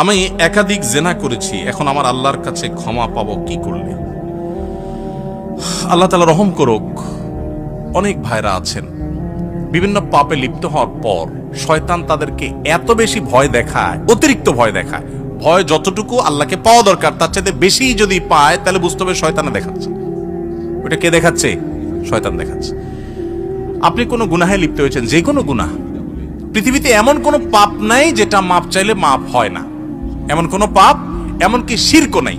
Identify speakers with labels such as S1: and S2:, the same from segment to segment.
S1: আমি একাধিক জেনা করেছি, এখন আমার আল্লাহর কাছে ক্ষমা পাবো কি করলে? আল্লাহ তাআলা রহম করুক। অনেক ভাইরা আছেন বিভিন্ন পাপে লিপ্ত হওয়ার পর শয়তান তাদেরকে এত বেশি ভয় দেখায়, অতিরিক্ত ভয় দেখায়। ভয় যতটুকু আল্লাহকে পাওয়া দরকার তার চাইতে বেশি যদি পায় তাহলে বুঝতে হবে শয়তানে দেখাচ্ছে। ওটা কে দেখাচ্ছে? শয়তান দেখাচ্ছে। আপনি কোনো গুনাহে লিপ্ত হয়েছেন, যে কোনো গুনাহ, পৃথিবীতে এমন কোনো পাপ নাই যেটা মাপ চাইলে মাপ হয় না। এমন কোনো পাপ, এমনকি শিরকও নাই।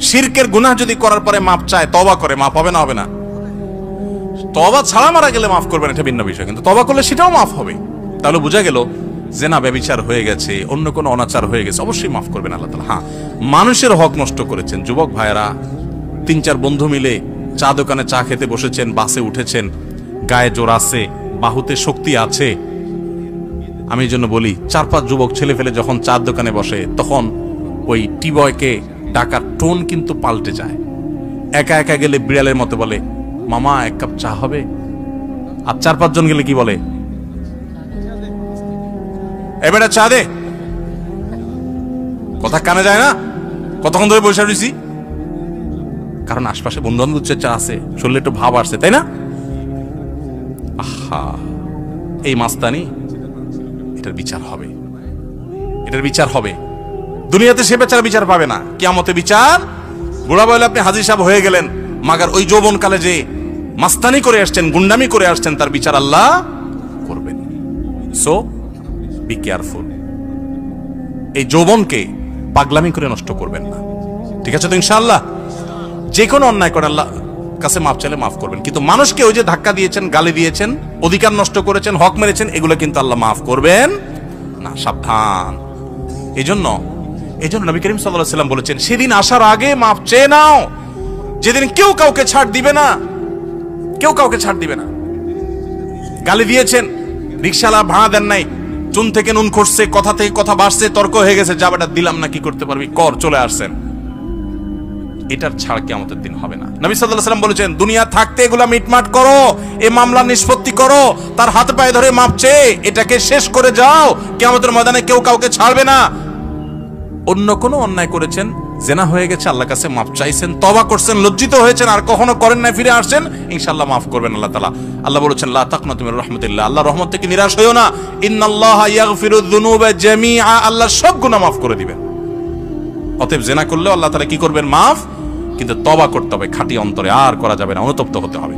S1: শিরকের গুনাহ যদি করার পরে মাপ চায়, তওবা করে, মাপ হবে না? হবে না? তওবা ছাড়া মারা গেলে মাফ করবেন, এটা ভিন্ন বিষয়, কিন্তু তওবা করলে সেটাও মাফ হবে। তাহলে বোঝা গেল জেনা ব্যভিচার হয়ে গেছে, অন্য কোনো অনাচার হয়ে গেছে, অবশ্যই মাফ করবেন আল্লাহ তাআলা। হ্যাঁ, মানুষের হক নষ্ট করেছেন, যুবক ভাইয়েরা 3-4 বন্ধু মিলে চা দোকানে চা খেতে বসেছেন, বাসে উঠেছেন, গায়ে জোর আছে, বাহুতে শক্তি আছে। আমি এই জন্য বলি, 4-5 যুবক ছেলে ফেলে যখন চার দোকানে বসে তখন ওই টি বয়কে ডাকার টোন কিন্তু পাল্টে যায়। একা একা গেলে বিড়ালের মতো বলে, মামা 1 কাপ চা হবে? আর 4-5 জন গেলে কি বলে? এবারে চা দে। কথা কানে যায় না? কতক্ষণ ধরে বসে রয়েছি, কারণ আশপাশে বন্ধু বান্ধব চা আছে, শরীরে একটু ভাব আসছে, তাই না? আহা, এই মাস্তানি, এটার বিচার হবে, এটার বিচার হবে। দুনিয়াতে সে বেচারা বিচার পাবে না, কিয়ামতে বিচার। বুড়া বলে আপনি হাজী সাহেব হয়ে গেলেন, মাগার ওই যৌবনকালে যে মাস্তানি করে আসছেন, গুন্ডামি করে আসছেন, তার বিচার আল্লাহ করবেন। So be careful. এই যৌবনকে পাগলামি করে নষ্ট করবেন না, ঠিক আছে তো? ইনশাআল্লাহ যে কোনো অন্যায় করে আল্লাহ কাছে মাফ চাইলে মাফ করবেন, কিন্তু মানুষকে ওই যে ধাক্কা দিয়েছেন, গালি দিয়েছেন, অধিকার নষ্ট করেছেন, হক মেরেছেন, এগুলো কিন্তু আল্লাহ মাফ করবেন না, সাবধান। এই জন্য নবী করিম সাল্লাল্লাহু আলাইহি ওয়াসাল্লাম বলেছেন, সেদিন আসার আগে মাফ চেয়ে নাও, যেদিন কেউ কাউকে ছাড় দিবে না, কেউ কাউকে ছাড় দিবে না। গালি দিয়েছেন, রিকশাওয়ালা ভাড়া দেন নাই, চুন থেকে নুন খসছে, কথা থেকে কথা বাড়ছে, তর্ক হয়ে গেছে, যাবেটা দিলাম না, কি করতে পারবি কর, চলে আসছেন, এটার ছাড় কিয়ামতের দিন হবে না। নবী সাল্লাল্লাহু আলাইহি ওয়াসাল্লাম বলেছেন, দুনিয়া থাকতে এগুলা মিটমাট করো, এই মামলা নিষ্পত্তি করো, তার হাতে পায়ে ধরে মাপ চেয়ে এটাকে শেষ করে যাও, কিয়ামতের ময়দানে কেউ কাউকে ছাড়বে না। অন্য কোনো অন্যায় করেছেন, জেনা হয়ে গেছে, আল্লাহর কাছে মাফ চাইছেন, তওবা করছেন, লজ্জিত হয়েছেন, আর কখনো করেন না, ফিরে আসছেন, ইনশাআল্লাহ মাফ করবেন আল্লাহ তাআলা। আল্লাহ বলেছেন, লা তাকনাতু মির রাহমাতিল্লাহ, আল্লাহর রহমত থেকে নিরাশ হইও না, ইন্নাল্লাহা ইয়াগফিরুয যুনুবা জামিআ, আল্লাহ সব গুনাহ মাফ করে দিবেন। অতএব জেনা করলেও আল্লাহ তাআলা কি করবেন? মাফ। কিন্তু তওবা করতে হবে খাঁটি অন্তরে, আর করা যাবে না, অনুতপ্ত হতে হবে।